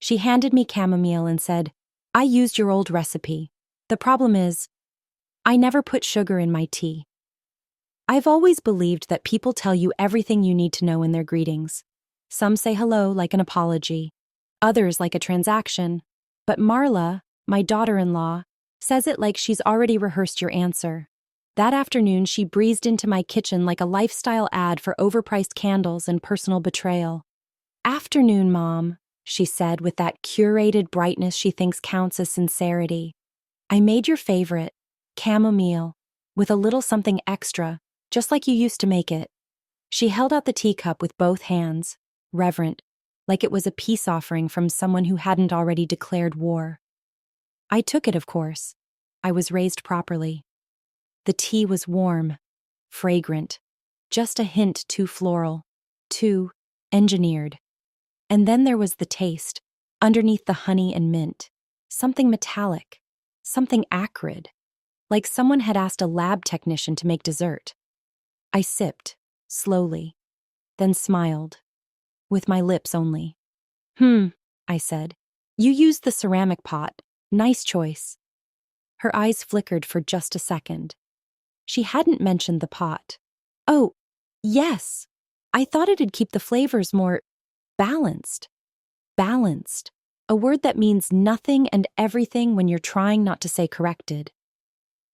She handed me chamomile and said, "I used your old recipe. The problem is, I never put sugar in my tea." I've always believed that people tell you everything you need to know in their greetings. Some say hello like an apology, others like a transaction, but Marla, my daughter-in-law, says it like she's already rehearsed your answer. That afternoon, she breezed into my kitchen like a lifestyle ad for overpriced candles and personal betrayal. "Afternoon, Mom," she said with that curated brightness she thinks counts as sincerity. "I made your favorite, chamomile, with a little something extra, just like you used to make it." She held out the teacup with both hands, reverent, like it was a peace offering from someone who hadn't already declared war. I took it, of course. I was raised properly. The tea was warm, fragrant, just a hint too floral, too engineered. And then there was the taste, underneath the honey and mint, something metallic, something acrid, like someone had asked a lab technician to make dessert. I sipped, slowly, then smiled, with my lips only. I said. "You used the ceramic pot. Nice choice." Her eyes flickered for just a second. She hadn't mentioned the pot. "Oh, yes. I thought it'd keep the flavors more balanced." Balanced. A word that means nothing and everything when you're trying not to say corrected.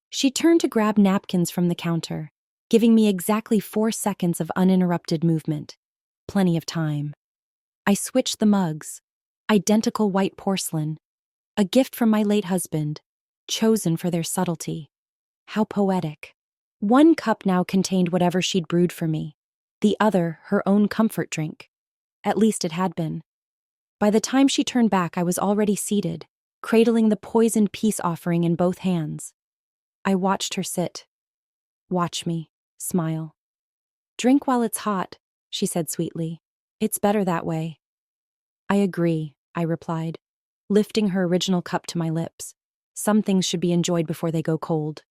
She turned to grab napkins from the counter, giving me exactly 4 seconds of uninterrupted movement. Plenty of time. I switched the mugs. Identical white porcelain. A gift from my late husband, chosen for their subtlety. How poetic. One cup now contained whatever she'd brewed for me. The other, her own comfort drink. At least it had been. By the time she turned back, I was already seated, cradling the poisoned peace offering in both hands. I watched her sit. Watch me. Smile. "Drink while it's hot," she said sweetly. "It's better that way." "I agree," I replied, lifting her original cup to my lips. Some things should be enjoyed before they go cold.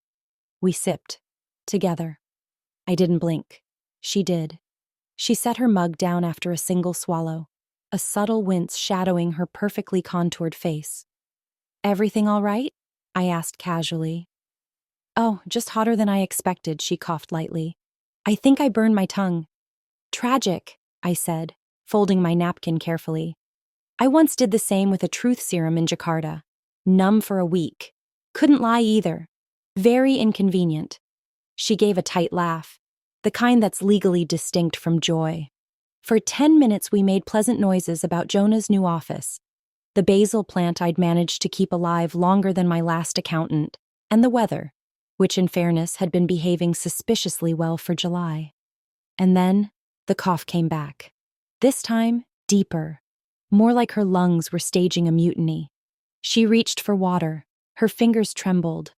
We sipped. Together. I didn't blink. She did. She set her mug down after a single swallow, a subtle wince shadowing her perfectly contoured face. "Everything all right?" I asked casually. "Oh, just hotter than I expected," she coughed lightly. "I think I burned my tongue." "Tragic," I said, folding my napkin carefully. "I once did the same with a truth serum in Jakarta. Numb for a week. Couldn't lie either. Very inconvenient." She gave a tight laugh, the kind that's legally distinct from joy. For 10 minutes we made pleasant noises about Jonah's new office, the basil plant I'd managed to keep alive longer than my last accountant, and the weather, which in fairness had been behaving suspiciously well for July. And then the cough came back. This time, deeper, more like her lungs were staging a mutiny. She reached for water, her fingers trembled,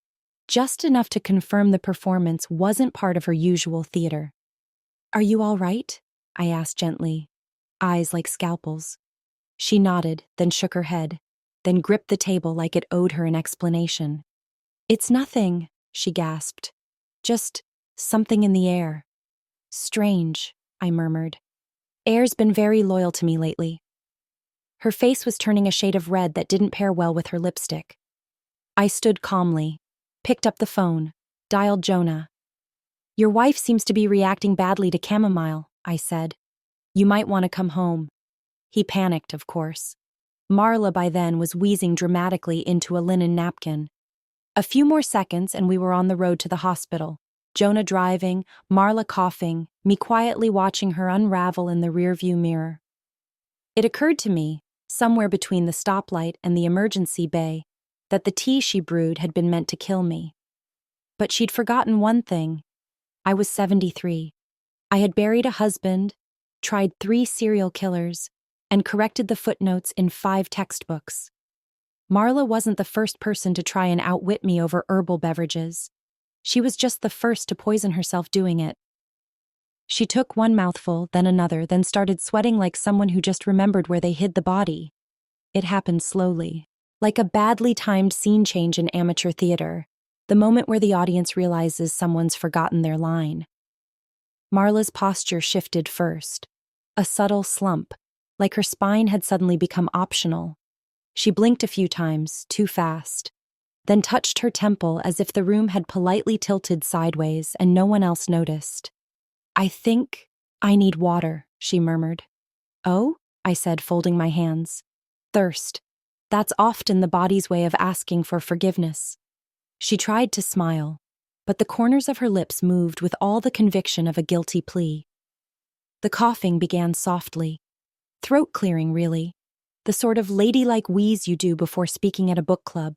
just enough to confirm the performance wasn't part of her usual theater. "Are you all right?" I asked gently, eyes like scalpels. She nodded, then shook her head, then gripped the table like it owed her an explanation. "It's nothing," she gasped. "Just something in the air." "Strange," I murmured. "Air's been very loyal to me lately." Her face was turning a shade of red that didn't pair well with her lipstick. I stood calmly, picked up the phone, dialed Jonah. "Your wife seems to be reacting badly to chamomile," I said. "You might want to come home." He panicked, of course. Marla by then was wheezing dramatically into a linen napkin. A few more seconds and we were on the road to the hospital. Jonah driving, Marla coughing, me quietly watching her unravel in the rearview mirror. It occurred to me, somewhere between the stoplight and the emergency bay, that the tea she brewed had been meant to kill me. But she'd forgotten one thing. I was 73. I had buried a husband, tried 3 serial killers, and corrected the footnotes in 5 textbooks. Marla wasn't the first person to try and outwit me over herbal beverages. She was just the first to poison herself doing it. She took one mouthful, then another, then started sweating like someone who just remembered where they hid the body. It happened slowly, like a badly timed scene change in amateur theater, the moment where the audience realizes someone's forgotten their line. Marla's posture shifted first, a subtle slump, like her spine had suddenly become optional, She blinked a few times, too fast, then touched her temple as if the room had politely tilted sideways and no one else noticed. I think I need water, she murmured. Oh? I said, folding my hands. Thirst. That's often the body's way of asking for forgiveness. She tried to smile, but the corners of her lips moved with all the conviction of a guilty plea. The coughing began softly. Throat clearing, really. The sort of ladylike wheeze you do before speaking at a book club.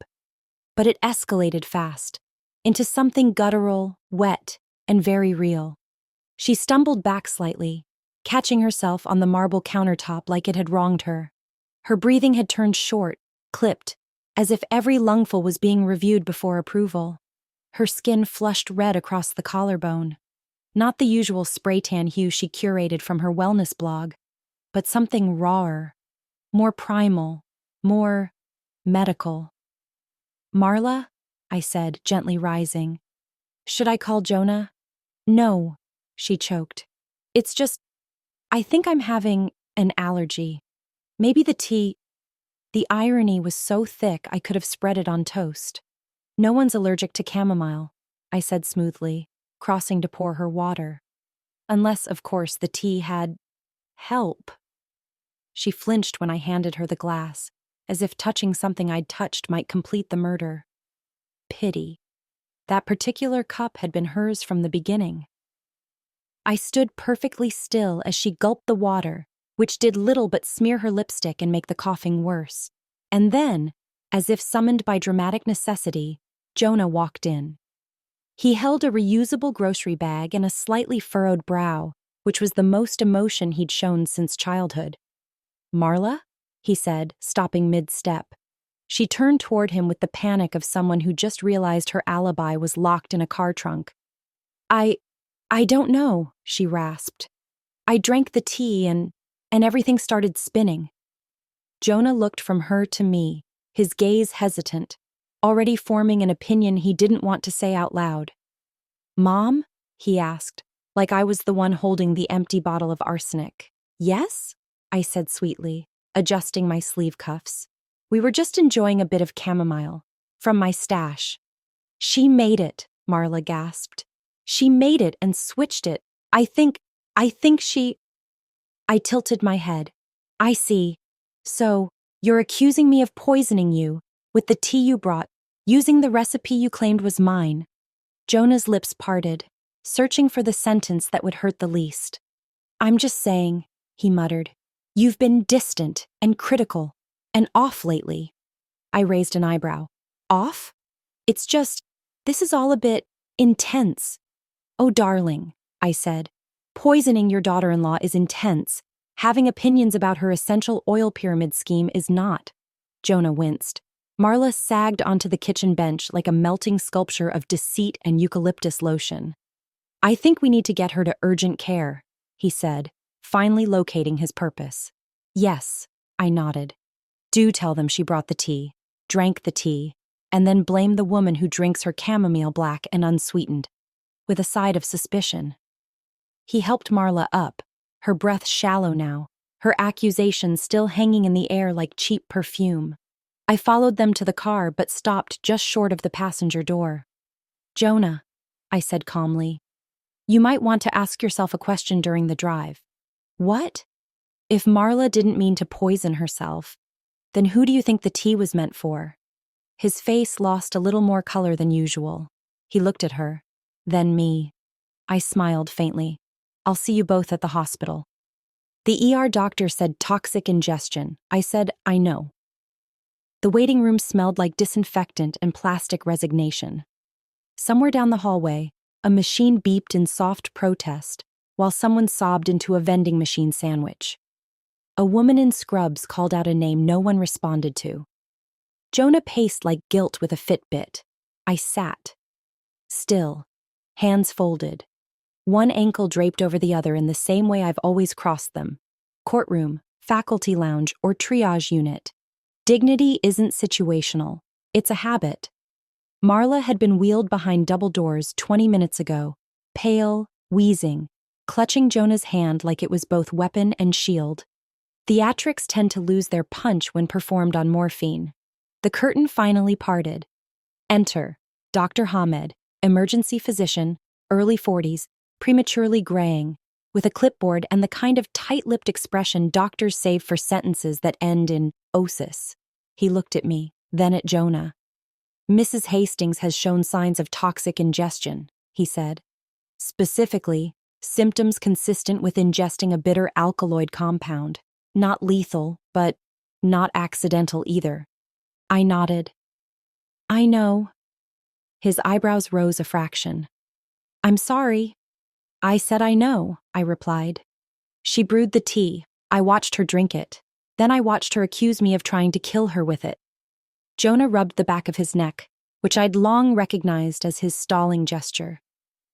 But it escalated fast, into something guttural, wet, and very real. She stumbled back slightly, catching herself on the marble countertop like it had wronged her. Her breathing had turned short, clipped, as if every lungful was being reviewed before approval. Her skin flushed red across the collarbone. Not the usual spray tan hue she curated from her wellness blog, but something rawer, more primal, more medical. Marla? I said, gently rising. Should I call Jonah? No, she choked. It's just, I think I'm having an allergy. Maybe the tea. The irony was so thick I could have spread it on toast. No one's allergic to chamomile, I said smoothly, crossing to pour her water. Unless, of course, the tea had help. She flinched when I handed her the glass, as if touching something I'd touched might complete the murder. Pity. That particular cup had been hers from the beginning. I stood perfectly still as she gulped the water, which did little but smear her lipstick and make the coughing worse. And then, as if summoned by dramatic necessity, Jonah walked in. He held a reusable grocery bag and a slightly furrowed brow, which was the most emotion he'd shown since childhood. Marla? He said, stopping mid-step. She turned toward him with the panic of someone who just realized her alibi was locked in a car trunk. I don't know, she rasped. I drank the tea and everything started spinning. Jonah looked from her to me, his gaze hesitant, already forming an opinion he didn't want to say out loud. Mom? He asked, like I was the one holding the empty bottle of arsenic. Yes? I said sweetly, adjusting my sleeve cuffs. We were just enjoying a bit of chamomile, from my stash. She made it, Marla gasped. She made it and switched it. I think she... I tilted my head. I see. So, you're accusing me of poisoning you, with the tea you brought, using the recipe you claimed was mine. Jonah's lips parted, searching for the sentence that would hurt the least. I'm just saying, he muttered. You've been distant and critical and off lately. I raised an eyebrow. Off? It's just, this is all a bit intense. Oh, darling, I said. Poisoning your daughter-in-law is intense. Having opinions about her essential oil pyramid scheme is not. Jonah winced. Marla sagged onto the kitchen bench like a melting sculpture of deceit and eucalyptus lotion. I think we need to get her to urgent care, he said, finally locating his purpose. Yes, I nodded. Do tell them she brought the tea, drank the tea, and then blame the woman who drinks her chamomile black and unsweetened, with a side of suspicion. He helped Marla up, her breath shallow now, her accusations still hanging in the air like cheap perfume. I followed them to the car but stopped just short of the passenger door. Jonah, I said calmly, you might want to ask yourself a question during the drive. What? If Marla didn't mean to poison herself, then who do you think the tea was meant for? His face lost a little more color than usual. He looked at her, then me. I smiled faintly. I'll see you both at the hospital. The ER doctor said toxic ingestion. I said, I know. The waiting room smelled like disinfectant and plastic resignation. Somewhere down the hallway, a machine beeped in soft protest, while someone sobbed into a vending machine sandwich. A woman in scrubs called out a name no one responded to. Jonah paced like guilt with a Fitbit. I sat. Still, hands folded. One ankle draped over the other in the same way I've always crossed them. Courtroom, faculty lounge, or triage unit. Dignity isn't situational. It's a habit. Marla had been wheeled behind double doors 20 minutes ago, pale, wheezing, clutching Jonah's hand like it was both weapon and shield. Theatrics tend to lose their punch when performed on morphine. The curtain finally parted. Enter Dr. Hamed, emergency physician, early 40s, prematurely graying, with a clipboard and the kind of tight-lipped expression doctors save for sentences that end in osis. He looked at me, then at Jonah. Mrs. Hastings has shown signs of toxic ingestion, he said. Specifically, symptoms consistent with ingesting a bitter alkaloid compound. Not lethal, but not accidental either. I nodded. I know. His eyebrows rose a fraction. I'm sorry. I said I know, I replied. She brewed the tea. I watched her drink it. Then I watched her accuse me of trying to kill her with it. Jonah rubbed the back of his neck, which I'd long recognized as his stalling gesture.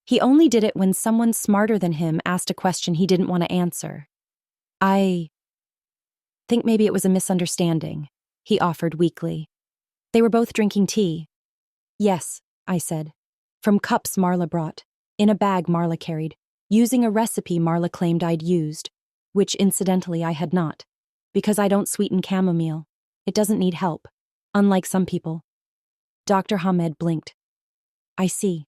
He only did it when someone smarter than him asked a question he didn't want to answer. I think maybe it was a misunderstanding, he offered weakly. They were both drinking tea. Yes, I said. From cups Marla brought, in a bag Marla carried, using a recipe Marla claimed I'd used, which incidentally I had not, because I don't sweeten chamomile. It doesn't need help, unlike some people. Dr. Hamed blinked. I see.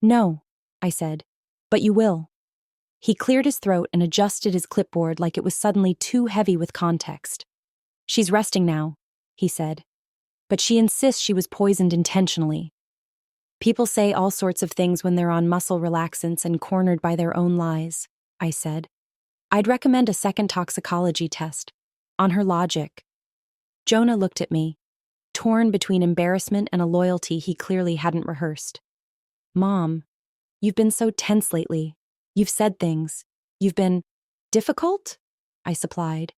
No, I said, but you will. He cleared his throat and adjusted his clipboard like it was suddenly too heavy with context. She's resting now, he said, but she insists she was poisoned intentionally. People say all sorts of things when they're on muscle relaxants and cornered by their own lies, I said. I'd recommend a second toxicology test. On her logic. Jonah looked at me, torn between embarrassment and a loyalty he clearly hadn't rehearsed. Mom, you've been so tense lately. You've said things. You've been difficult? I supplied.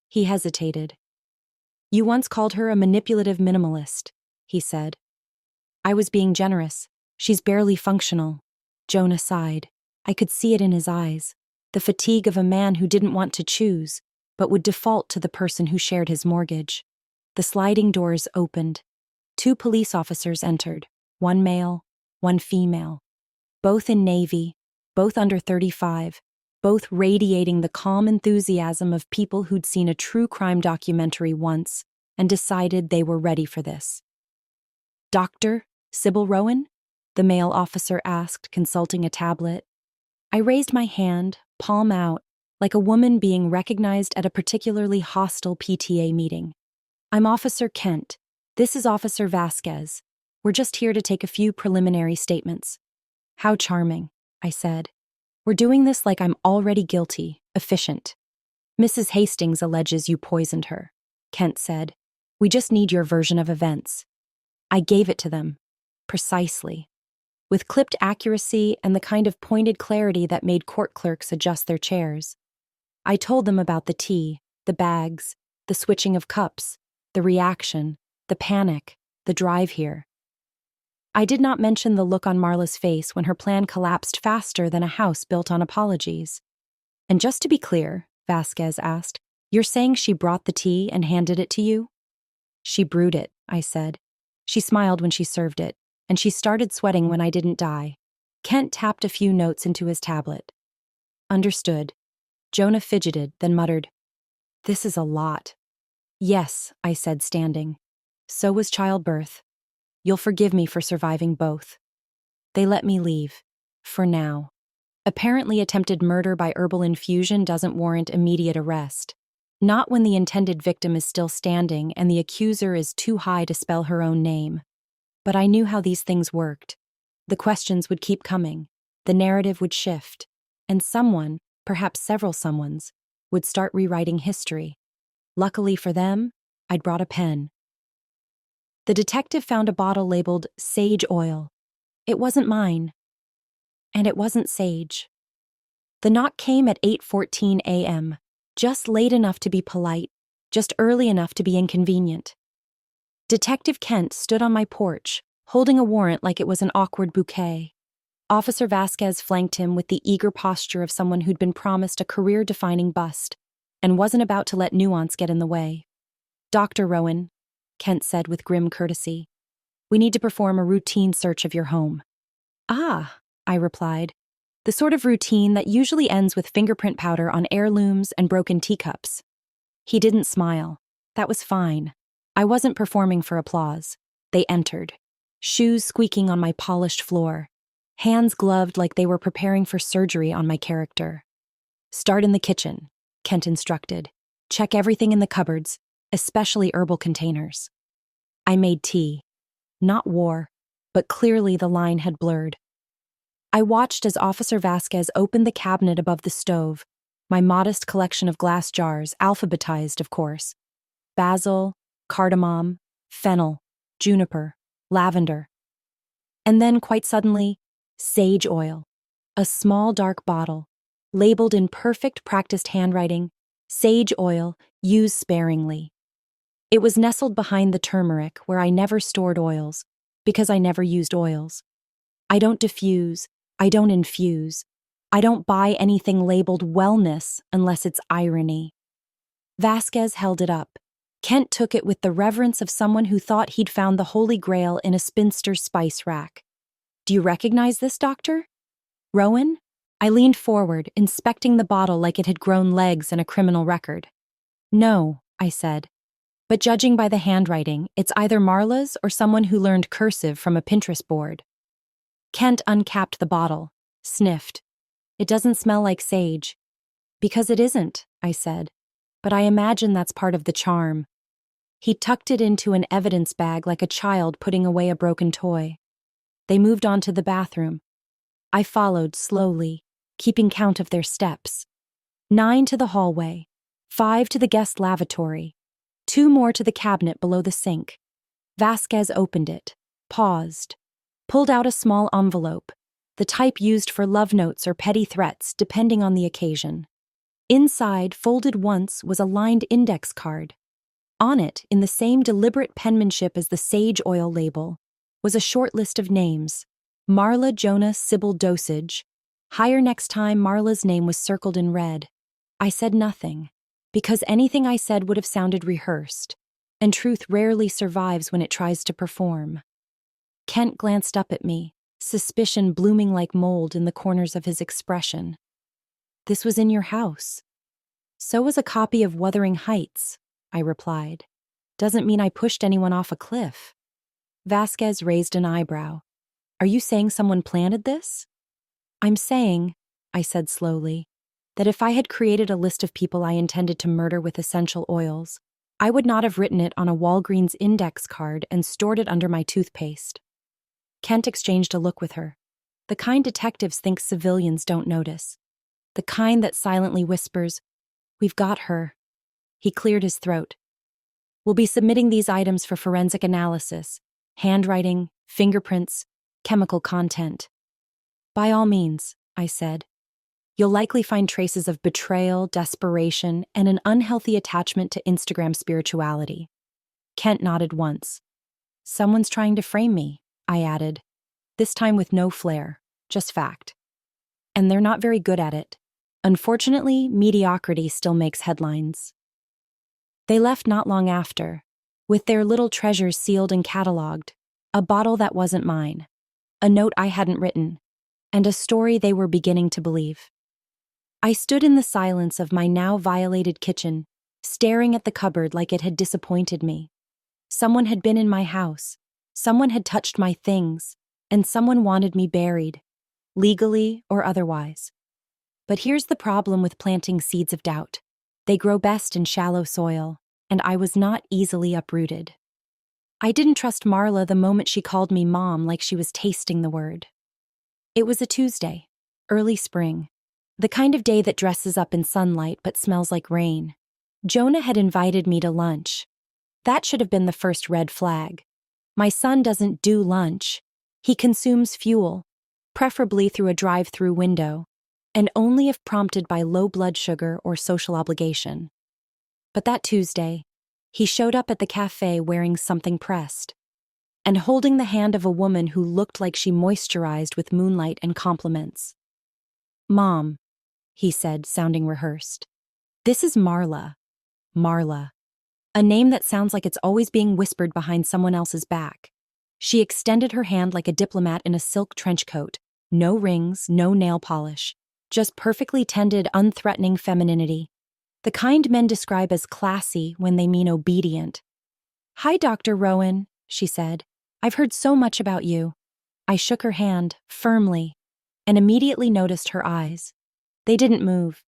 He hesitated. You once called her a manipulative minimalist, he said. I was being generous. She's barely functional. Jonah sighed. I could see it in his eyes. The fatigue of a man who didn't want to choose, but would default to the person who shared his mortgage. The sliding doors opened. 2 police officers entered, 1 male, 1 female. Both in Navy, both under 35, both radiating the calm enthusiasm of people who'd seen a true crime documentary once and decided they were ready for this. Dr. Sybil Rowan? The male officer asked, consulting a tablet. I raised my hand, palm out, like a woman being recognized at a particularly hostile PTA meeting. I'm Officer Kent. This is Officer Vasquez. We're just here to take a few preliminary statements. How charming, I said. We're doing this like I'm already guilty, efficient. Mrs. Hastings alleges you poisoned her, Kent said. We just need your version of events. I gave it to them, precisely, with clipped accuracy and the kind of pointed clarity that made court clerks adjust their chairs. I told them about the tea, the bags, the switching of cups, the reaction, the panic, the drive here. I did not mention the look on Marla's face when her plan collapsed faster than a house built on apologies. And just to be clear, Vasquez asked, you're saying she brought the tea and handed it to you? She brewed it, I said. She smiled when she served it, and she started sweating when I didn't die. Kent tapped a few notes into his tablet. Understood. Jonah fidgeted, then muttered, This is a lot. Yes, I said, standing. So was childbirth. You'll forgive me for surviving both. They let me leave. For now. Apparently attempted murder by herbal infusion doesn't warrant immediate arrest. Not when the intended victim is still standing and the accuser is too high to spell her own name. But I knew how these things worked. The questions would keep coming. The narrative would shift. And someone, perhaps several someones, would start rewriting history. Luckily for them, I'd brought a pen. The detective found a bottle labeled sage oil. It wasn't mine. And it wasn't sage. The knock came at 8:14 a.m., just late enough to be polite, just early enough to be inconvenient. Detective Kent stood on my porch, holding a warrant like it was an awkward bouquet. Officer Vasquez flanked him with the eager posture of someone who'd been promised a career-defining bust and wasn't about to let nuance get in the way. Dr. Rowan, Kent said with grim courtesy, we need to perform a routine search of your home. Ah, I replied, the sort of routine that usually ends with fingerprint powder on heirlooms and broken teacups. He didn't smile. That was fine. I wasn't performing for applause. They entered, shoes squeaking on my polished floor, hands gloved like they were preparing for surgery on my character. "Start in the kitchen," Kent instructed. "Check everything in the cupboards, especially herbal containers." I made tea. Not war, but clearly the line had blurred. I watched as Officer Vasquez opened the cabinet above the stove, my modest collection of glass jars, alphabetized, of course. Basil, cardamom, fennel, juniper, lavender. And then, quite suddenly, sage oil. A small dark bottle, labeled in perfect practiced handwriting, "Sage oil, use sparingly." It was nestled behind the turmeric, where I never stored oils, because I never used oils. I don't diffuse, I don't infuse, I don't buy anything labeled wellness unless it's irony. Vasquez held it up. Kent took it with the reverence of someone who thought he'd found the Holy Grail in a spinster's spice rack. "Do you recognize this, doctor?" "Rowan?" I leaned forward, inspecting the bottle like it had grown legs and a criminal record. "No," I said. "But judging by the handwriting, it's either Marla's or someone who learned cursive from a Pinterest board." Kent uncapped the bottle, sniffed. "It doesn't smell like sage." "Because it isn't," I said. "But I imagine that's part of the charm." He tucked it into an evidence bag like a child putting away a broken toy. They moved on to the bathroom. I followed slowly, keeping count of their steps. 9 to the hallway, 5 to the guest lavatory, 2 more to the cabinet below the sink. Vasquez opened it, paused, pulled out a small envelope, the type used for love notes or petty threats depending on the occasion. Inside, folded once, was a lined index card. On it, in the same deliberate penmanship as the sage oil label, was a short list of names. Marla Jonah Sybil Dosage. Higher next time, Marla's name was circled in red. I said nothing, because anything I said would have sounded rehearsed, and truth rarely survives when it tries to perform. Kent glanced up at me, suspicion blooming like mold in the corners of his expression. "This was in your house." "So was a copy of Wuthering Heights," I replied. "Doesn't mean I pushed anyone off a cliff." Vasquez raised an eyebrow. "Are you saying someone planted this?" "I'm saying," I said slowly, "that if I had created a list of people I intended to murder with essential oils, I would not have written it on a Walgreens index card and stored it under my toothpaste." Kent exchanged a look with her. The kind detectives think civilians don't notice. The kind that silently whispers, "We've got her." He cleared his throat. "We'll be submitting these items for forensic analysis. Handwriting, fingerprints, chemical content." "By all means," I said. "You'll likely find traces of betrayal, desperation, and an unhealthy attachment to Instagram spirituality." Kent nodded once. "Someone's trying to frame me," I added, this time with no flair, just fact. "And they're not very good at it. Unfortunately, mediocrity still makes headlines." They left not long after, with their little treasures sealed and cataloged, a bottle that wasn't mine, a note I hadn't written, and a story they were beginning to believe. I stood in the silence of my now violated kitchen, staring at the cupboard like it had disappointed me. Someone had been in my house, someone had touched my things, and someone wanted me buried, legally or otherwise. But here's the problem with planting seeds of doubt. They grow best in shallow soil, and I was not easily uprooted. I didn't trust Marla the moment she called me Mom like she was tasting the word. It was a Tuesday, early spring, the kind of day that dresses up in sunlight but smells like rain. Jonah had invited me to lunch. That should have been the first red flag. My son doesn't do lunch. He consumes fuel, preferably through a drive-through window, and only if prompted by low blood sugar or social obligation. But that Tuesday, he showed up at the cafe wearing something pressed, and holding the hand of a woman who looked like she moisturized with moonlight and compliments. "Mom," he said, sounding rehearsed. "This is Marla." Marla. A name that sounds like it's always being whispered behind someone else's back. She extended her hand like a diplomat in a silk trench coat. No rings, no nail polish. Just perfectly tended, unthreatening femininity. The kind men describe as classy when they mean obedient. "Hi, Dr. Rowan," she said. "I've heard so much about you." I shook her hand, firmly, and immediately noticed her eyes. They didn't move.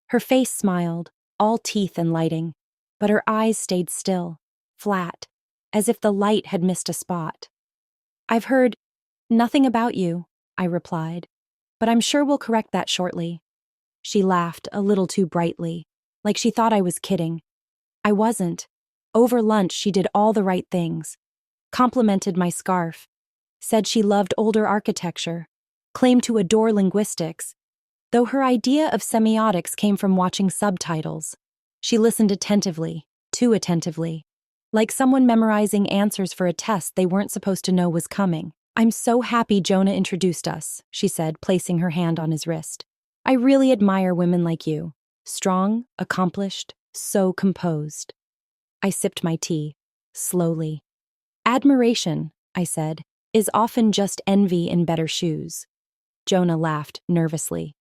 Her face smiled, all teeth and lighting, but her eyes stayed still, flat, as if the light had missed a spot. "I've heard nothing about you," I replied, "but I'm sure we'll correct that shortly." She laughed a little too brightly, like she thought I was kidding. I wasn't. Over lunch, she did all the right things. Complimented my scarf, said she loved older architecture, claimed to adore linguistics, though her idea of semiotics came from watching subtitles. She listened attentively, too attentively, like someone memorizing answers for a test they weren't supposed to know was coming. "I'm so happy Jonah introduced us," she said, placing her hand on his wrist. "I really admire women like you. Strong, accomplished, so composed." I sipped my tea, slowly. "Admiration," I said, "is often just envy in better shoes." Jonah laughed nervously.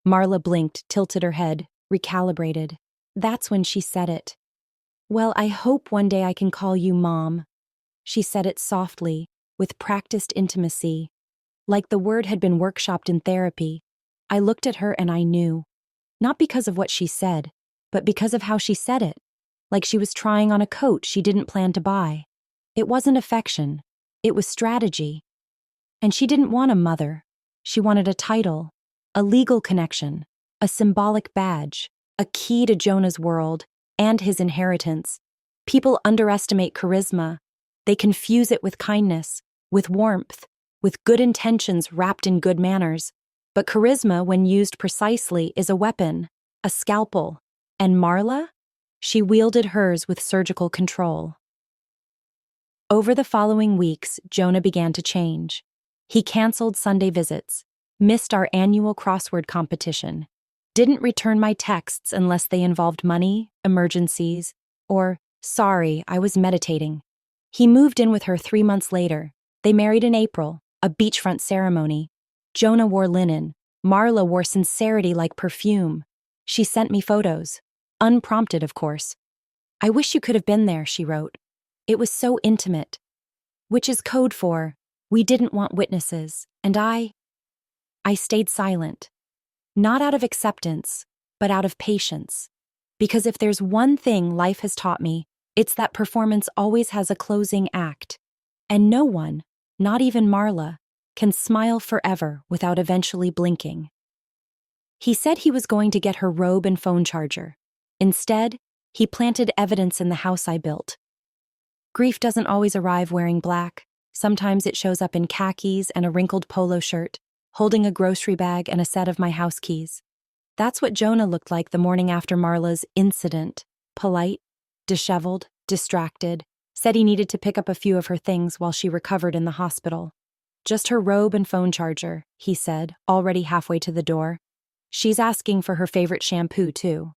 Marla blinked, tilted her head, recalibrated. That's when she said it. "Well, I hope one day I can call you Mom." She said it softly, with practiced intimacy, like the word had been workshopped in therapy. I looked at her and I knew. Not because of what she said, but because of how she said it, like she was trying on a coat she didn't plan to buy. It wasn't affection, it was strategy. And she didn't want a mother. She wanted a title, a legal connection, a symbolic badge, a key to Jonah's world and his inheritance. People underestimate charisma. They confuse it with kindness, with warmth, with good intentions wrapped in good manners. But charisma, when used precisely, is a weapon, a scalpel. And Marla? She wielded hers with surgical control. Over the following weeks, Jonah began to change. He canceled Sunday visits, missed our annual crossword competition, didn't return my texts unless they involved money, emergencies, or, "Sorry, I was meditating." He moved in with her 3 months later. They married in April, a beachfront ceremony. Jonah wore linen. Marla wore sincerity like perfume. She sent me photos. Unprompted, of course. "I wish you could have been there," she wrote. "It was so intimate." Which is code for, we didn't want witnesses, and I stayed silent. Not out of acceptance, but out of patience. Because if there's one thing life has taught me, it's that performance always has a closing act. And no one, not even Marla, can smile forever without eventually blinking. He said he was going to get her robe and phone charger. Instead, he planted evidence in the house I built. Grief doesn't always arrive wearing black. Sometimes it shows up in khakis and a wrinkled polo shirt, holding a grocery bag and a set of my house keys. That's what Jonah looked like the morning after Marla's incident. Polite, disheveled, distracted, said he needed to pick up a few of her things while she recovered in the hospital. "Just her robe and phone charger," he said, already halfway to the door. "She's asking for her favorite shampoo, too."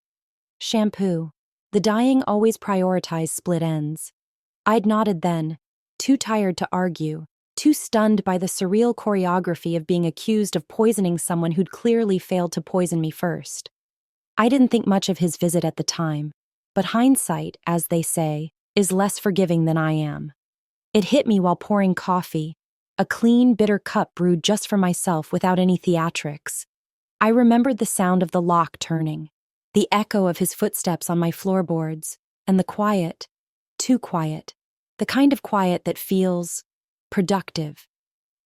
Shampoo. The dying always prioritize split ends. I'd nodded then, too tired to argue, too stunned by the surreal choreography of being accused of poisoning someone who'd clearly failed to poison me first. I didn't think much of his visit at the time, but hindsight, as they say, is less forgiving than I am. It hit me while pouring coffee, a clean, bitter cup brewed just for myself without any theatrics. I remembered the sound of the lock turning, the echo of his footsteps on my floorboards, and the quiet, too quiet, the kind of quiet that feels productive.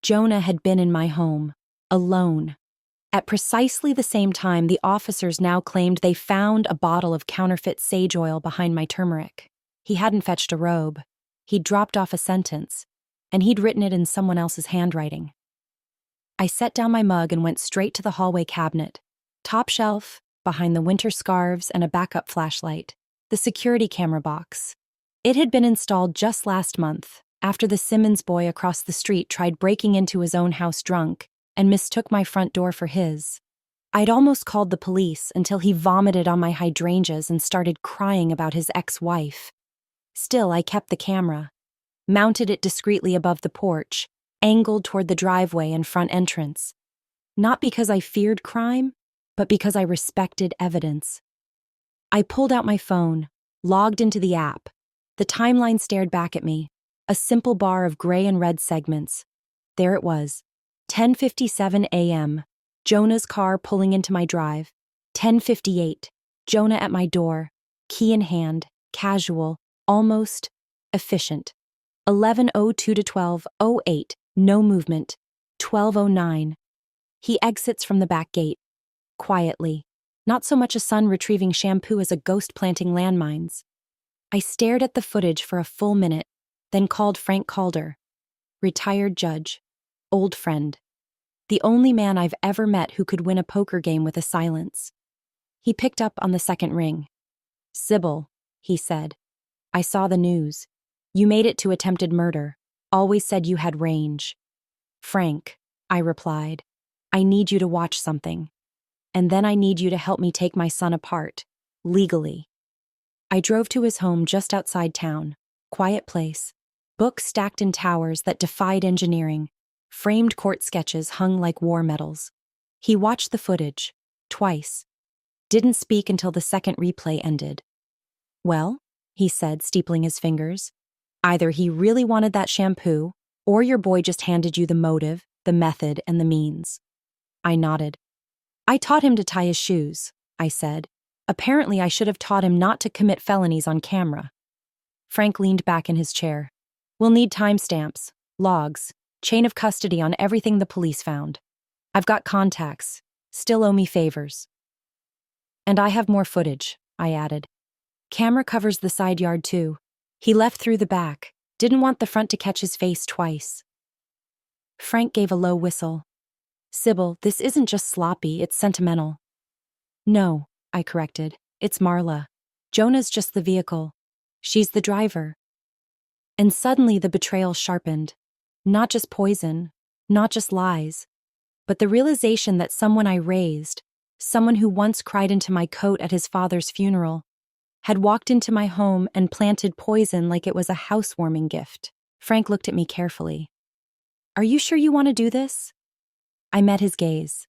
Jonah had been in my home, alone. At precisely the same time, the officers now claimed they found a bottle of counterfeit sage oil behind my turmeric. He hadn't fetched a robe. He'd dropped off a sentence, and he'd written it in someone else's handwriting. I set down my mug and went straight to the hallway cabinet. Top shelf, behind the winter scarves and a backup flashlight, the security camera box. It had been installed just last month, after the Simmons boy across the street tried breaking into his own house drunk and mistook my front door for his. I'd almost called the police until he vomited on my hydrangeas and started crying about his ex-wife. Still, I kept the camera, mounted it discreetly above the porch, angled toward the driveway and front entrance. Not because I feared crime, but because I respected evidence. I pulled out my phone, logged into the app. The timeline stared back at me, a simple bar of gray and red segments. There it was, 10:57 a.m., Jonah's car pulling into my drive. 10:58, Jonah at my door, key in hand, casual, almost efficient. 11:02 to 12:08, no movement. 12:09. He exits from the back gate, quietly. Not so much a son retrieving shampoo as a ghost planting landmines. I stared at the footage for a full minute, then called Frank Calder. Retired judge. Old friend. The only man I've ever met who could win a poker game with a silence. He picked up on the second ring. "Sybil," he said. "I saw the news. You made it to attempted murder. Always said you had range." "Frank," I replied, "I need you to watch something. And then I need you to help me take my son apart, legally." I drove to his home just outside town. Quiet place. Books stacked in towers that defied engineering. Framed court sketches hung like war medals. He watched the footage, twice. Didn't speak until the second replay ended. "Well," he said, steepling his fingers, "either he really wanted that shampoo, or your boy just handed you the motive, the method, and the means." I nodded. "I taught him to tie his shoes," I said. "Apparently I should have taught him not to commit felonies on camera." Frank leaned back in his chair. "We'll need timestamps, logs, chain of custody on everything the police found. I've got contacts. Still owe me favors." "And I have more footage," I added. "Camera covers the side yard too. He left through the back. Didn't want the front to catch his face twice." Frank gave a low whistle. "Sybil, this isn't just sloppy, it's sentimental." "No," I corrected. "It's Marla. Jonah's just the vehicle. She's the driver." And suddenly the betrayal sharpened. Not just poison, not just lies, but the realization that someone I raised, someone who once cried into my coat at his father's funeral, had walked into my home and planted poison like it was a housewarming gift. Frank looked at me carefully. "Are you sure you want to do this?" I met his gaze.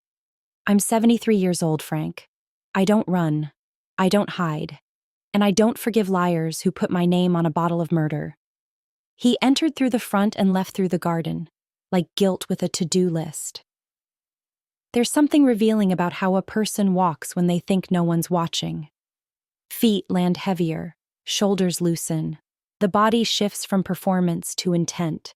"I'm 73 years old, Frank. I don't run. I don't hide. And I don't forgive liars who put my name on a bottle of murder." He entered through the front and left through the garden, like guilt with a to-do list. There's something revealing about how a person walks when they think no one's watching. Feet land heavier, shoulders loosen. The body shifts from performance to intent.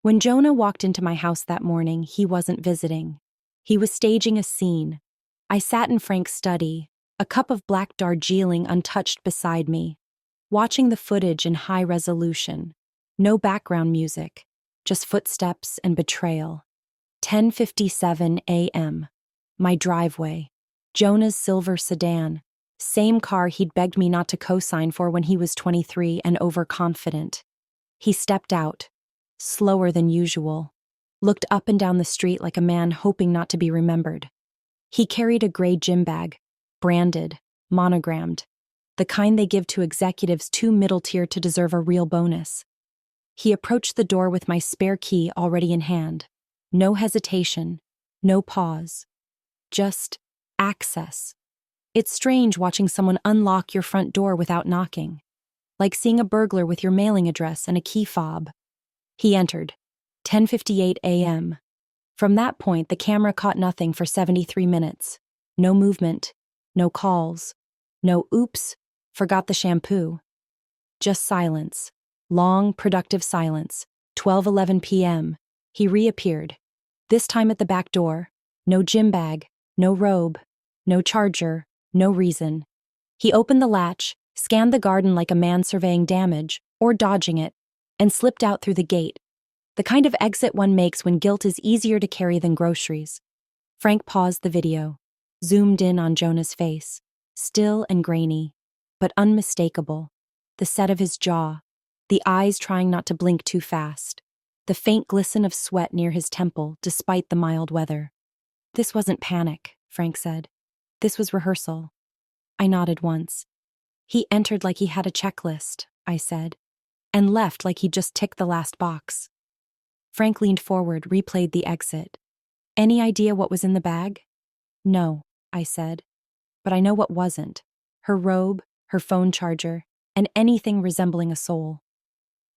When Jonah walked into my house that morning, he wasn't visiting. He was staging a scene. I sat in Frank's study, a cup of black Darjeeling untouched beside me, watching the footage in high resolution. No background music, just footsteps and betrayal. 10:57 a.m. My driveway. Jonah's silver sedan. Same car he'd begged me not to co-sign for when he was 23 and overconfident. He stepped out, slower than usual, looked up and down the street like a man hoping not to be remembered. He carried a gray gym bag, branded, monogrammed, the kind they give to executives too middle-tier to deserve a real bonus. He approached the door with my spare key already in hand. No hesitation, no pause. Just access. It's strange watching someone unlock your front door without knocking. Like seeing a burglar with your mailing address and a key fob. He entered. 10:58 a.m. From that point, the camera caught nothing for 73 minutes. No movement, no calls, no oops, forgot the shampoo. Just silence. Long, productive silence. 12:11 p.m. He reappeared. This time at the back door. No gym bag, no robe, no charger, no reason. He opened the latch, scanned the garden like a man surveying damage, or dodging it, and slipped out through the gate. The kind of exit one makes when guilt is easier to carry than groceries. Frank paused the video, zoomed in on Jonah's face, still and grainy, but unmistakable. The set of his jaw, the eyes trying not to blink too fast, the faint glisten of sweat near his temple despite the mild weather. "This wasn't panic," Frank said. "This was rehearsal." I nodded once. "He entered like he had a checklist," I said, "and left like he'd just ticked the last box." Frank leaned forward, replayed the exit. "Any idea what was in the bag?" "No," I said, "but I know what wasn't. her robe, her phone charger, and anything resembling a soul.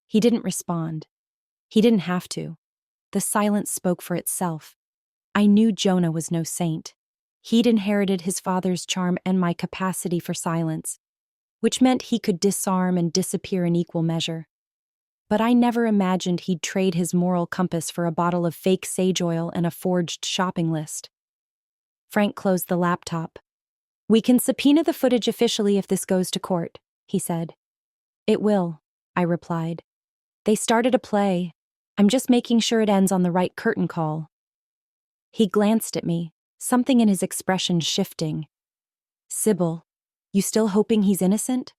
He didn't respond. He didn't have to. The silence spoke for itself. I knew Jonah was no saint. He'd inherited his father's charm and my capacity for silence, which meant he could disarm and disappear in equal measure. But I never imagined he'd trade his moral compass for a bottle of fake sage oil and a forged shopping list. Frank closed the laptop. "We can subpoena the footage officially if this goes to court," he said. "It will," I replied. "They started a play. I'm just making sure it ends on the right curtain call." He glanced at me, something in his expression shifting. "Sybil, you still hoping he's innocent?"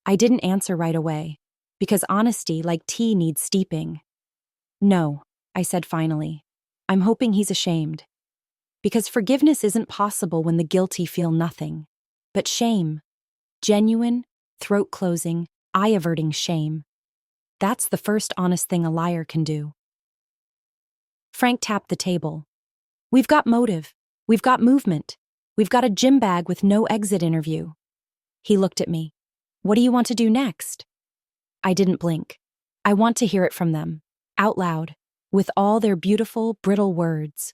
I didn't answer right away, because honesty, like tea, needs steeping. "No," I said finally. "I'm hoping he's ashamed. Because forgiveness isn't possible when the guilty feel nothing. But shame, genuine, throat-closing, eye-averting shame, that's the first honest thing a liar can do." Frank tapped the table. "We've got motive. We've got movement. We've got a gym bag with no exit interview." He looked at me. "What do you want to do next?" I didn't blink. I want to hear it from them, out loud, with all their beautiful, brittle words.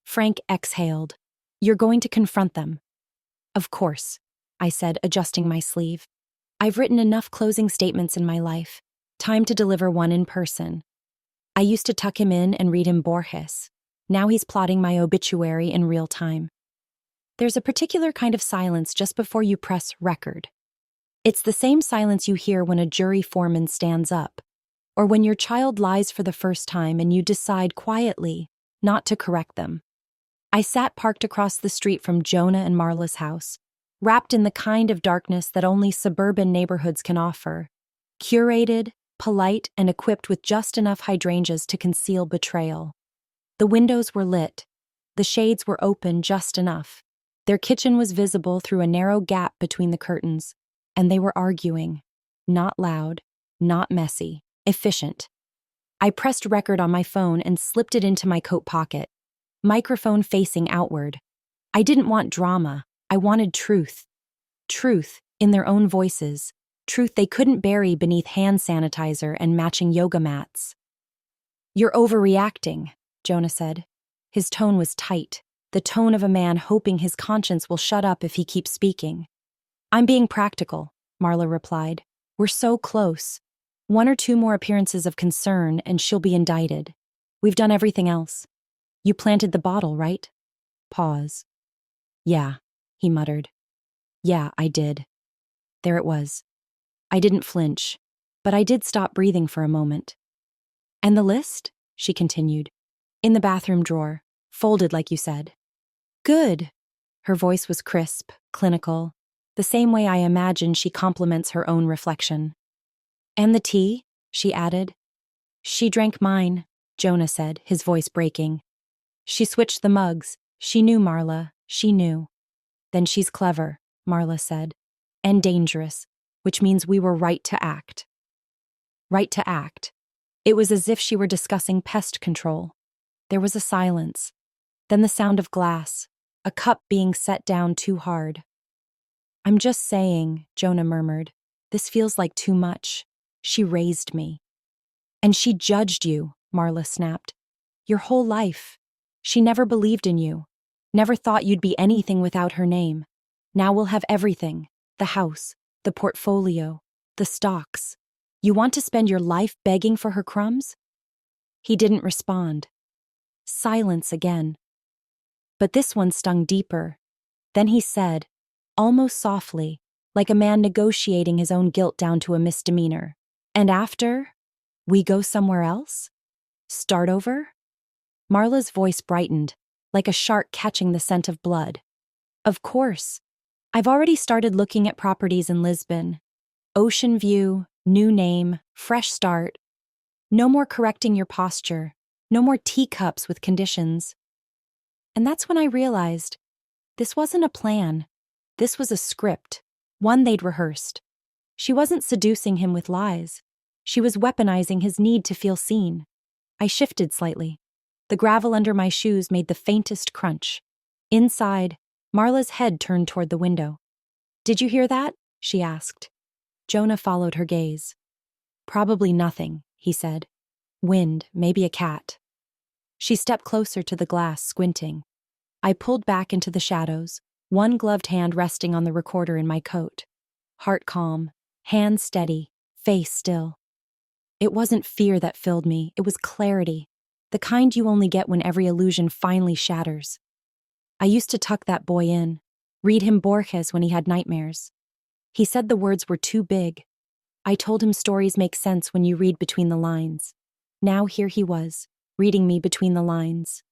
Frank exhaled. "You're going to confront them." "Of course," I said, adjusting my sleeve. "I've written enough closing statements in my life. Time to deliver one in person." I used to tuck him in and read him Borges. Now he's plotting my obituary in real time. There's a particular kind of silence just before you press record. It's the same silence you hear when a jury foreman stands up, or when your child lies for the first time and you decide quietly not to correct them. I sat parked across the street from Jonah and Marla's house, wrapped in the kind of darkness that only suburban neighborhoods can offer, curated, polite, and equipped with just enough hydrangeas to conceal betrayal. The windows were lit. The shades were open just enough. Their kitchen was visible through a narrow gap between the curtains, and they were arguing. Not loud, not messy, efficient. I pressed record on my phone and slipped it into my coat pocket, microphone facing outward. I didn't want drama. I wanted truth. Truth in their own voices. Truth they couldn't bury beneath hand sanitizer and matching yoga mats. "You're overreacting," Jonah said. His tone was tight, the tone of a man hoping his conscience will shut up if he keeps speaking. "I'm being practical," Marla replied. "We're so close. One or two more appearances of concern and she'll be indicted. We've done everything else. You planted the bottle, right?" Pause. "Yeah," he muttered. "Yeah, I did." There it was. I didn't flinch, but I did stop breathing for a moment. "And the list?" she continued. "In the bathroom drawer, folded like you said." "Good." Her voice was crisp, clinical, the same way I imagine she compliments her own reflection. "And the tea?" she added. "She drank mine," Jonah said, his voice breaking. "She switched the mugs. She knew, Marla. She knew." "Then she's clever," Marla said. "And dangerous, which means we were right to act." Right to act. It was as if she were discussing pest control. There was a silence. Then the sound of glass, a cup being set down too hard. "I'm just saying," Jonah murmured. "This feels like too much. She raised me." "And she judged you," Marla snapped. "Your whole life. She never believed in you. Never thought you'd be anything without her name. Now we'll have everything. The house, the portfolio, the stocks. You want to spend your life begging for her crumbs?" He didn't respond. Silence again. But this one stung deeper. Then he said, almost softly, like a man negotiating his own guilt down to a misdemeanor, "And after, we go somewhere else? Start over?" Marla's voice brightened, like a shark catching the scent of blood. "Of course. I've already started looking at properties in Lisbon. Ocean view, new name, fresh start. No more correcting your posture. No more teacups with conditions." And that's when I realized this wasn't a plan. This was a script, one they'd rehearsed. She wasn't seducing him with lies. She was weaponizing his need to feel seen. I shifted slightly. The gravel under my shoes made the faintest crunch. Inside, Marla's head turned toward the window. Did you hear that? She asked. Jonah followed her gaze. Probably nothing, he said. Wind, maybe a cat. She stepped closer to the glass, squinting. I pulled back into the shadows, one gloved hand resting on the recorder in my coat. Heart calm, hand steady, face still. It wasn't fear that filled me, it was clarity, the kind you only get when every illusion finally shatters. I used to tuck that boy in, read him Borges when he had nightmares. He said the words were too big. I told him stories make sense when you read between the lines. Now here he was, reading me between the lines.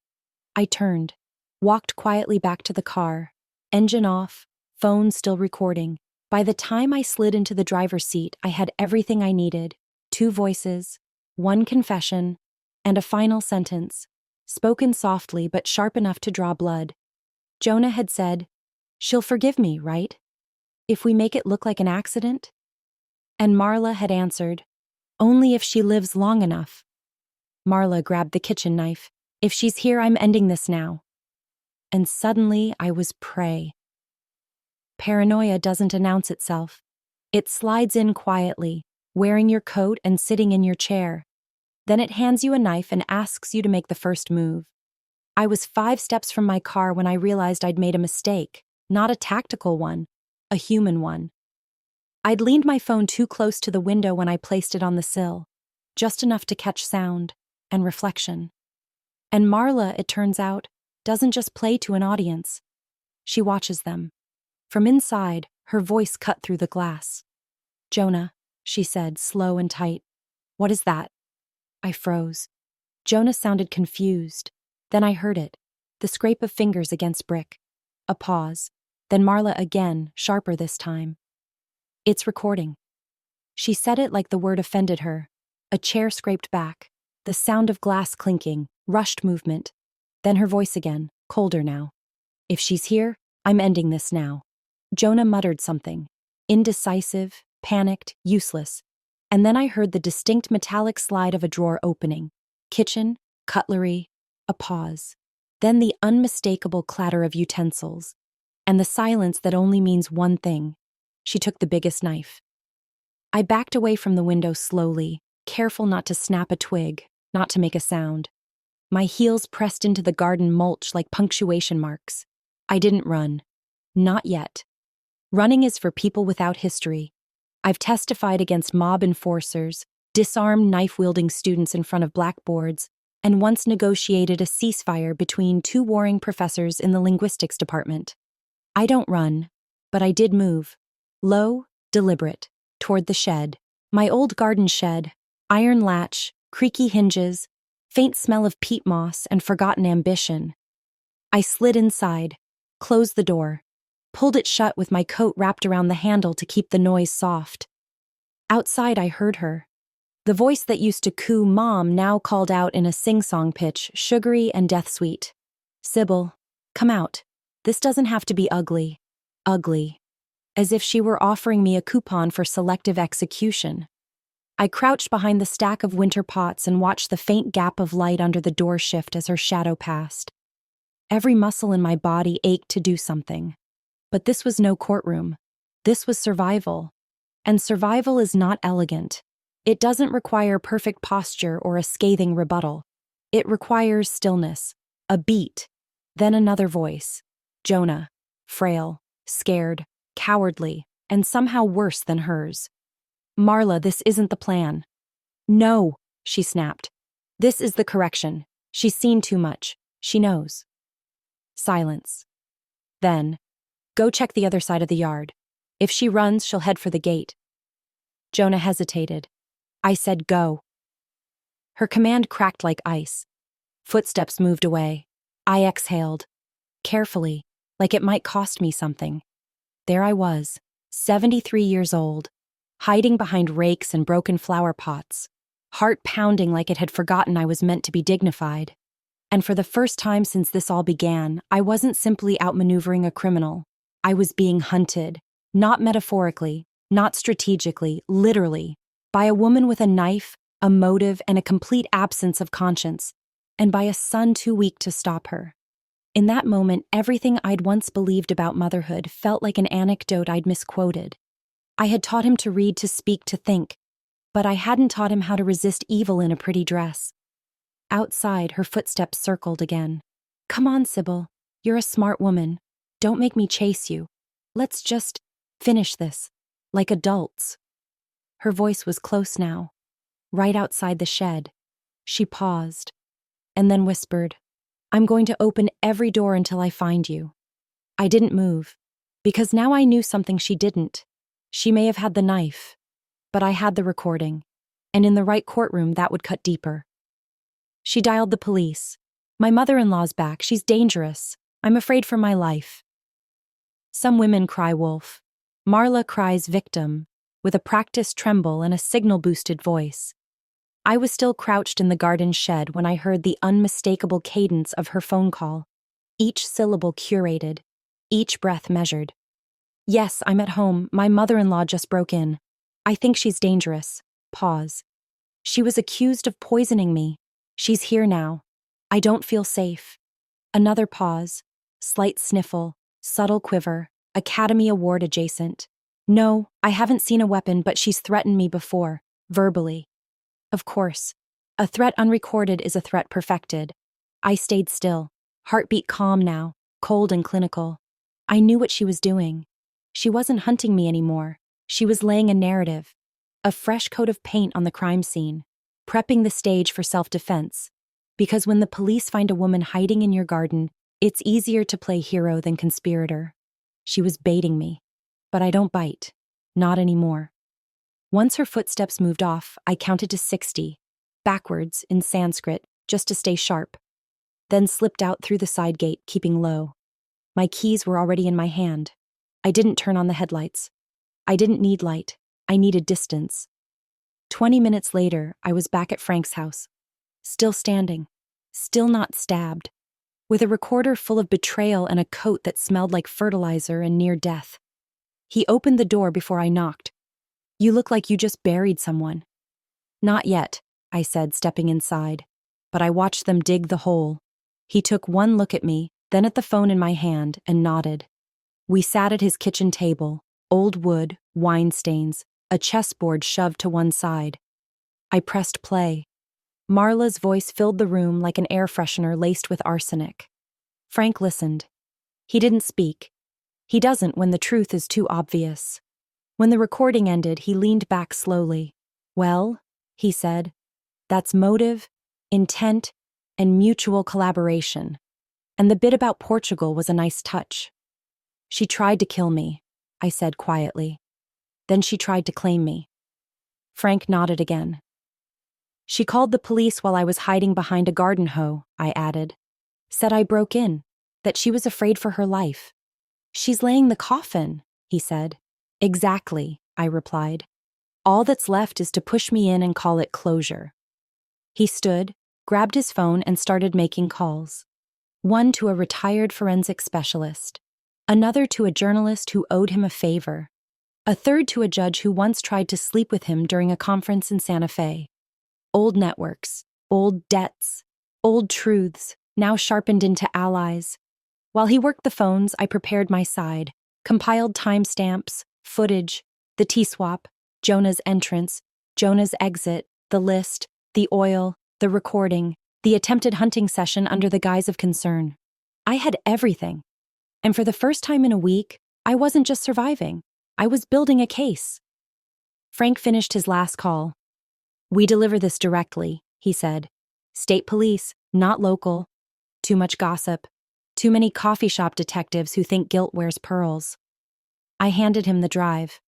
I turned, walked quietly back to the car, engine off, phone still recording. By the time I slid into the driver's seat, I had everything I needed. 2 voices, 1 confession, and a final sentence, spoken softly but sharp enough to draw blood. Jonah had said, "She'll forgive me, right? If we make it look like an accident?" And Marla had answered, "Only if she lives long enough." Marla grabbed the kitchen knife. "If she's here, I'm ending this now." And suddenly I was prey. Paranoia doesn't announce itself. It slides in quietly, wearing your coat and sitting in your chair. Then it hands you a knife and asks you to make the first move. I was 5 steps from my car when I realized I'd made a mistake, not a tactical one, a human one. I'd leaned my phone too close to the window when I placed it on the sill, just enough to catch sound and reflection. And Marla, it turns out, doesn't just play to an audience. She watches them. From inside, her voice cut through the glass. "Jonah," she said, slow and tight. "What is that?" I froze. Jonah sounded confused. Then I heard it, the scrape of fingers against brick. A pause. Then Marla again, sharper this time. "It's recording." She said it like the word offended her. A chair scraped back, the sound of glass clinking, rushed movement. Then her voice again, colder now. "If she's here, I'm ending this now." Jonah muttered something. Indecisive, panicked, useless. And then I heard the distinct metallic slide of a drawer opening. Kitchen, cutlery, a pause. Then the unmistakable clatter of utensils. And the silence that only means one thing. She took the biggest knife. I backed away from the window slowly, careful not to snap a twig, not to make a sound. My heels pressed into the garden mulch like punctuation marks. I didn't run. Not yet. Running is for people without history. I've testified against mob enforcers, disarmed knife-wielding students in front of blackboards, and once negotiated a ceasefire between 2 warring professors in the linguistics department. I don't run, but I did move. Low, deliberate, toward the shed. My old garden shed, iron latch, creaky hinges, faint smell of peat moss and forgotten ambition. I slid inside, closed the door, pulled it shut with my coat wrapped around the handle to keep the noise soft. Outside I heard her. The voice that used to coo Mom now called out in a sing-song pitch, sugary and death-sweet. "Sybil, come out. This doesn't have to be ugly." Ugly. As if she were offering me a coupon for selective execution. I crouched behind the stack of winter pots and watched the faint gap of light under the door shift as her shadow passed. Every muscle in my body ached to do something. But this was no courtroom. This was survival. And survival is not elegant. It doesn't require perfect posture or a scathing rebuttal. It requires stillness, a beat, then another voice. Jonah, frail, scared, cowardly, and somehow worse than hers. "Marla, this isn't the plan." "No," she snapped. "This is the correction. She's seen too much. She knows." Silence. Then, "Go check the other side of the yard. If she runs, she'll head for the gate." Jonah hesitated. I said go. Her command cracked like ice. Footsteps moved away. I exhaled. Carefully, like it might cost me something. There I was, 73 years old, hiding behind rakes and broken flower pots, heart pounding like it had forgotten I was meant to be dignified. And for the first time since this all began, I wasn't simply outmaneuvering a criminal. I was being hunted, not metaphorically, not strategically, literally, by a woman with a knife, a motive, and a complete absence of conscience, and by a son too weak to stop her. In that moment, everything I'd once believed about motherhood felt like an anecdote I'd misquoted. I had taught him to read, to speak, to think, but I hadn't taught him how to resist evil in a pretty dress. Outside, her footsteps circled again. "Come on, Sybil. You're a smart woman. Don't make me chase you. Let's just finish this, like adults." Her voice was close now, right outside the shed. She paused, and then whispered, "I'm going to open every door until I find you." I didn't move, because now I knew something she didn't. She may have had the knife, but I had the recording, and in the right courtroom that would cut deeper. She dialed the police. "My mother-in-law's back. She's dangerous. I'm afraid for my life." Some women cry wolf. Marla cries victim, with a practiced tremble and a signal-boosted voice. I was still crouched in the garden shed when I heard the unmistakable cadence of her phone call, each syllable curated, each breath measured. "Yes, I'm at home. My mother-in-law just broke in. I think she's dangerous." Pause. "She was accused of poisoning me. She's here now. I don't feel safe." Another pause, slight sniffle, subtle quiver, Academy Award adjacent. "No, I haven't seen a weapon, but she's threatened me before, verbally." Of course. A threat unrecorded is a threat perfected. I stayed still, heartbeat calm now, cold and clinical. I knew what she was doing. She wasn't hunting me anymore. She was laying a narrative, a fresh coat of paint on the crime scene, prepping the stage for self-defense. Because when the police find a woman hiding in your garden, it's easier to play hero than conspirator. She was baiting me. But I don't bite. Not anymore. Once her footsteps moved off, I counted to 60, backwards in Sanskrit, just to stay sharp. Then slipped out through the side gate, keeping low. My keys were already in my hand. I didn't turn on the headlights. I didn't need light. I needed distance. 20 minutes later, I was back at Frank's house. Still standing. Still not stabbed. With a recorder full of betrayal and a coat that smelled like fertilizer and near death. He opened the door before I knocked. "You look like you just buried someone." "Not yet," I said, stepping inside. But I watched them dig the hole. He took one look at me, then at the phone in my hand, and nodded. We sat at his kitchen table, old wood, wine stains, a chessboard shoved to one side. I pressed play. Marla's voice filled the room like an air freshener laced with arsenic. Frank listened. He didn't speak. He doesn't when the truth is too obvious. When the recording ended, he leaned back slowly. "Well," he said, "that's motive, intent, and mutual collaboration. And the bit about Portugal was a nice touch." "She tried to kill me," I said quietly. "Then she tried to claim me." Frank nodded again. "She called the police while I was hiding behind a garden hoe," I added. "Said I broke in, that she was afraid for her life." "She's laying the coffin," he said. "Exactly," I replied. "All that's left is to push me in and call it closure." He stood, grabbed his phone, and started making calls. One to a retired forensic specialist, another to a journalist who owed him a favor, a third to a judge who once tried to sleep with him during a conference in Santa Fe. Old networks, old debts, old truths, now sharpened into allies. While he worked the phones, I prepared my side, compiled timestamps, footage, the T-swap, Jonah's entrance, Jonah's exit, the list, the oil, the recording, the attempted hunting session under the guise of concern. I had everything. And for the first time in a week, I wasn't just surviving. I was building a case. Frank finished his last call. "We deliver this directly," he said. "State police, not local. Too much gossip. Too many coffee shop detectives who think guilt wears pearls." I handed him the drive.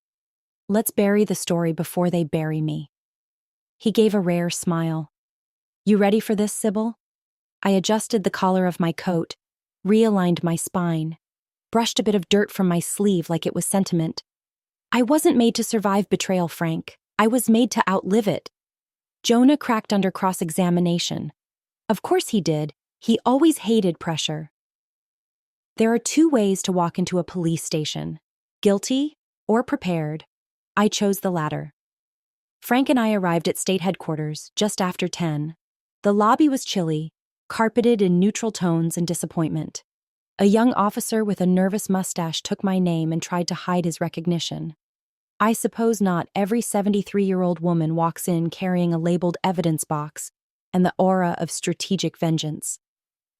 "Let's bury the story before they bury me." He gave a rare smile. "You ready for this, Sybil?" I adjusted the collar of my coat, realigned my spine, brushed a bit of dirt from my sleeve like it was sentiment. I wasn't made to survive betrayal, Frank. I was made to outlive it. Jonah cracked under cross-examination. Of course he did. He always hated pressure. There are two ways to walk into a police station: guilty or prepared. I chose the latter. Frank and I arrived at state headquarters just after 10. The lobby was chilly, carpeted in neutral tones and disappointment. A young officer with a nervous mustache took my name and tried to hide his recognition. I suppose not every 73-year-old woman walks in carrying a labeled evidence box and the aura of strategic vengeance.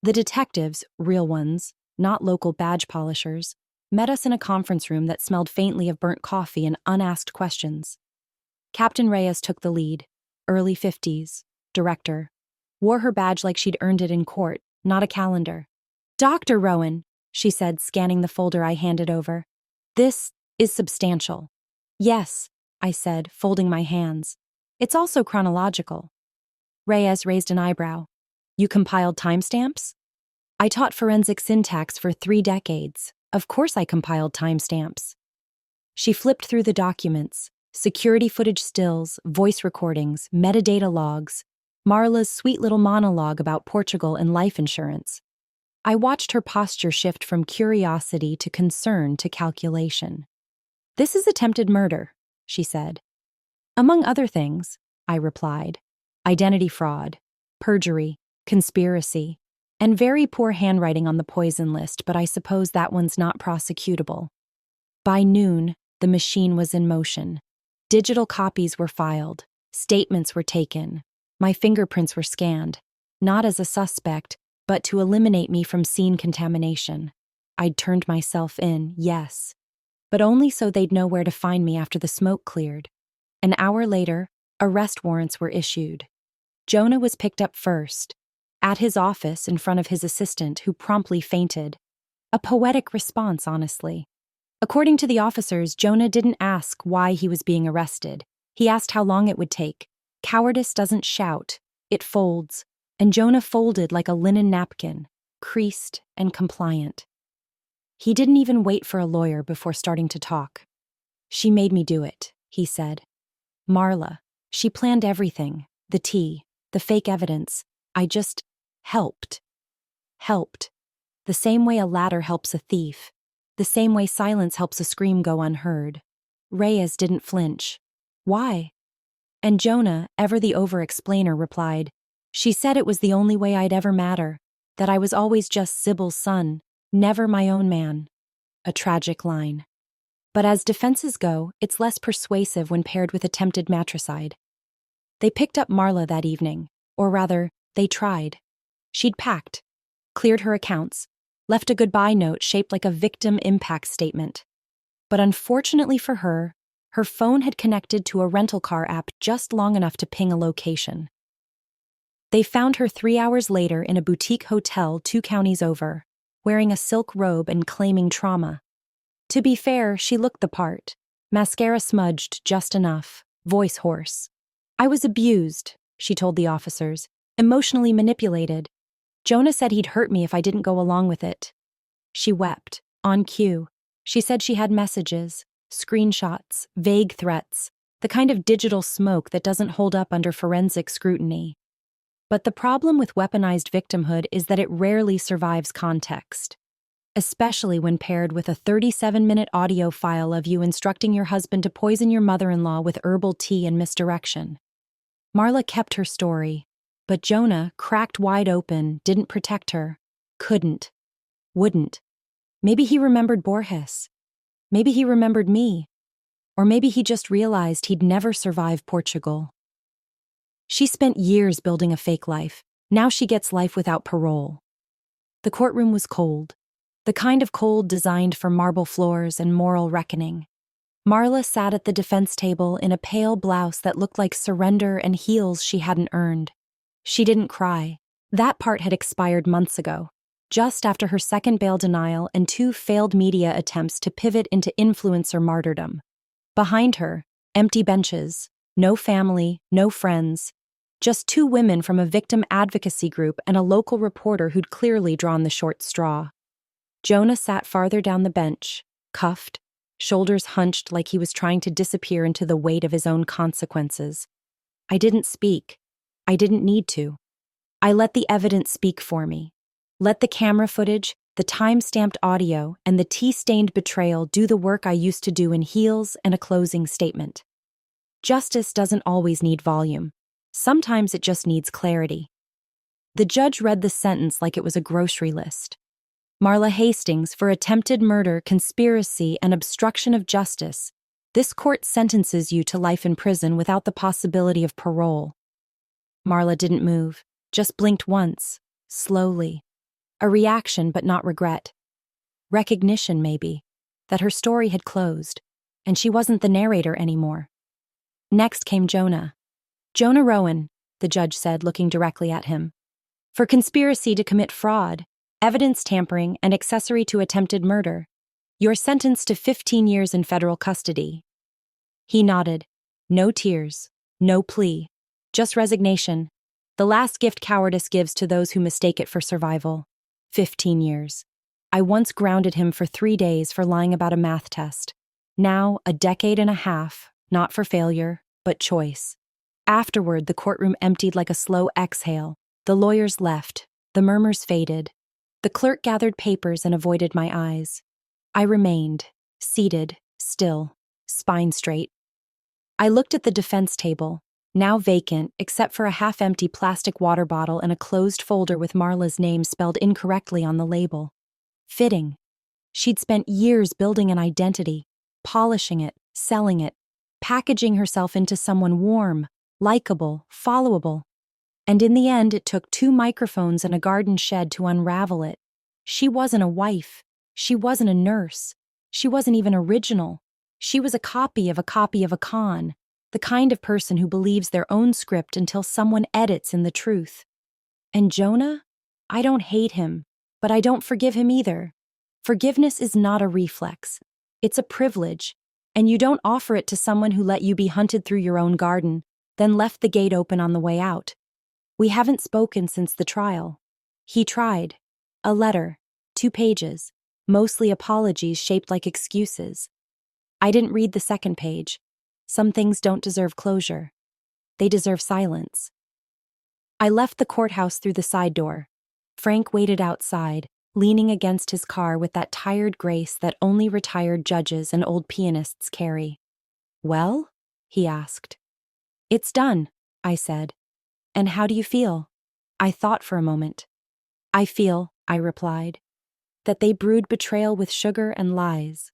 The detectives, real ones, not local badge polishers, met us in a conference room that smelled faintly of burnt coffee and unasked questions. Captain Reyes took the lead, early 50s, director, wore her badge like she'd earned it in court, not a calendar. "Dr. Rowan," she said, scanning the folder I handed over. "This is substantial." "Yes," I said, folding my hands. "It's also chronological." Reyes raised an eyebrow. "You compiled timestamps?" "I taught forensic syntax for 3 decades. Of course I compiled timestamps." She flipped through the documents, security footage stills, voice recordings, metadata logs, Marla's sweet little monologue about Portugal and life insurance. I watched her posture shift from curiosity to concern to calculation. "This is attempted murder," she said. "Among other things," I replied. "Identity fraud, perjury, conspiracy, and very poor handwriting on the poison list, but I suppose that one's not prosecutable." By noon, the machine was in motion. Digital copies were filed, statements were taken, my fingerprints were scanned, not as a suspect, but to eliminate me from scene contamination. I'd turned myself in, yes, but only so they'd know where to find me after the smoke cleared. An hour later, arrest warrants were issued. Jonah was picked up first, at his office in front of his assistant, who promptly fainted. A poetic response, honestly. According to the officers, Jonah didn't ask why he was being arrested. He asked how long it would take. Cowardice doesn't shout, it folds, and Jonah folded like a linen napkin, creased and compliant. He didn't even wait for a lawyer before starting to talk. "She made me do it," he said. "Marla, she planned everything, the tea, the fake evidence. I just helped. Helped. The same way a ladder helps a thief. The same way silence helps a scream go unheard." Reyes didn't flinch. "Why?" And Jonah, ever the over-explainer, replied, "She said it was the only way I'd ever matter, that I was always just Sybil's son, never my own man." A tragic line. But as defenses go, it's less persuasive when paired with attempted matricide. They picked up Marla that evening, or rather, they tried. She'd packed, cleared her accounts, left a goodbye note shaped like a victim impact statement. But unfortunately for her, her phone had connected to a rental car app just long enough to ping a location. They found her 3 hours later in a boutique hotel 2 counties over, wearing a silk robe and claiming trauma. To be fair, she looked the part. Mascara smudged just enough, voice hoarse. "I was abused," she told the officers, "emotionally manipulated. Jonah said he'd hurt me if I didn't go along with it." She wept, on cue. She said she had messages, screenshots, vague threats, the kind of digital smoke that doesn't hold up under forensic scrutiny. But the problem with weaponized victimhood is that it rarely survives context, especially when paired with a 37-minute audio file of you instructing your husband to poison your mother-in-law with herbal tea and misdirection. Marla kept her story, but Jonah, cracked wide open, didn't protect her, couldn't, wouldn't. Maybe he remembered Borges. Maybe he remembered me. Or maybe he just realized he'd never survive Portugal. She spent years building a fake life. Now she gets life without parole. The courtroom was cold. The kind of cold designed for marble floors and moral reckoning. Marla sat at the defense table in a pale blouse that looked like surrender and heels she hadn't earned. She didn't cry. That part had expired months ago, just after her second bail denial and 2 failed media attempts to pivot into influencer martyrdom. Behind her, empty benches, no family, no friends, just 2 women from a victim advocacy group and a local reporter who'd clearly drawn the short straw. Jonah sat farther down the bench, cuffed, shoulders hunched like he was trying to disappear into the weight of his own consequences. I didn't speak. I didn't need to. I let the evidence speak for me. Let the camera footage, the time-stamped audio, and the tea-stained betrayal do the work I used to do in heels and a closing statement. Justice doesn't always need volume. Sometimes it just needs clarity. The judge read the sentence like it was a grocery list. Marla Hastings for attempted murder, conspiracy, and obstruction of justice. This court sentences you to life in prison without the possibility of parole. Marla didn't move, just blinked once, slowly. A reaction, but not regret. Recognition, maybe, that her story had closed, and she wasn't the narrator anymore. Next came Jonah. Jonah Rowan, the judge said, looking directly at him. For conspiracy to commit fraud, evidence tampering, and accessory to attempted murder, you're sentenced to 15 years in federal custody. He nodded. No tears, no plea, just resignation. The last gift cowardice gives to those who mistake it for survival. 15 years. I once grounded him for 3 days for lying about a math test. Now, a decade and a half, not for failure, but choice. Afterward, the courtroom emptied like a slow exhale. The lawyers left. The murmurs faded. The clerk gathered papers and avoided my eyes. I remained, seated, still, spine straight. I looked at the defense table, now vacant except for a half-empty plastic water bottle and a closed folder with Marla's name spelled incorrectly on the label. Fitting. She'd spent years building an identity, polishing it, selling it, packaging herself into someone warm, likable, followable. And in the end, it took 2 microphones and a garden shed to unravel it. She wasn't a wife. She wasn't a nurse. She wasn't even original. She was a copy of a copy of a con, the kind of person who believes their own script until someone edits in the truth. And Jonah? I don't hate him, but I don't forgive him either. Forgiveness is not a reflex. It's a privilege, and you don't offer it to someone who let you be hunted through your own garden, then left the gate open on the way out. We haven't spoken since the trial. He tried. A letter, 2 pages, mostly apologies shaped like excuses. I didn't read the second page. Some things don't deserve closure. They deserve silence. I left the courthouse through the side door. Frank waited outside, leaning against his car with that tired grace that only retired judges and old pianists carry. "Well?" he asked. "It's done," I said. "And how do you feel?" I thought for a moment. "I feel," I replied, "that they brewed betrayal with sugar and lies,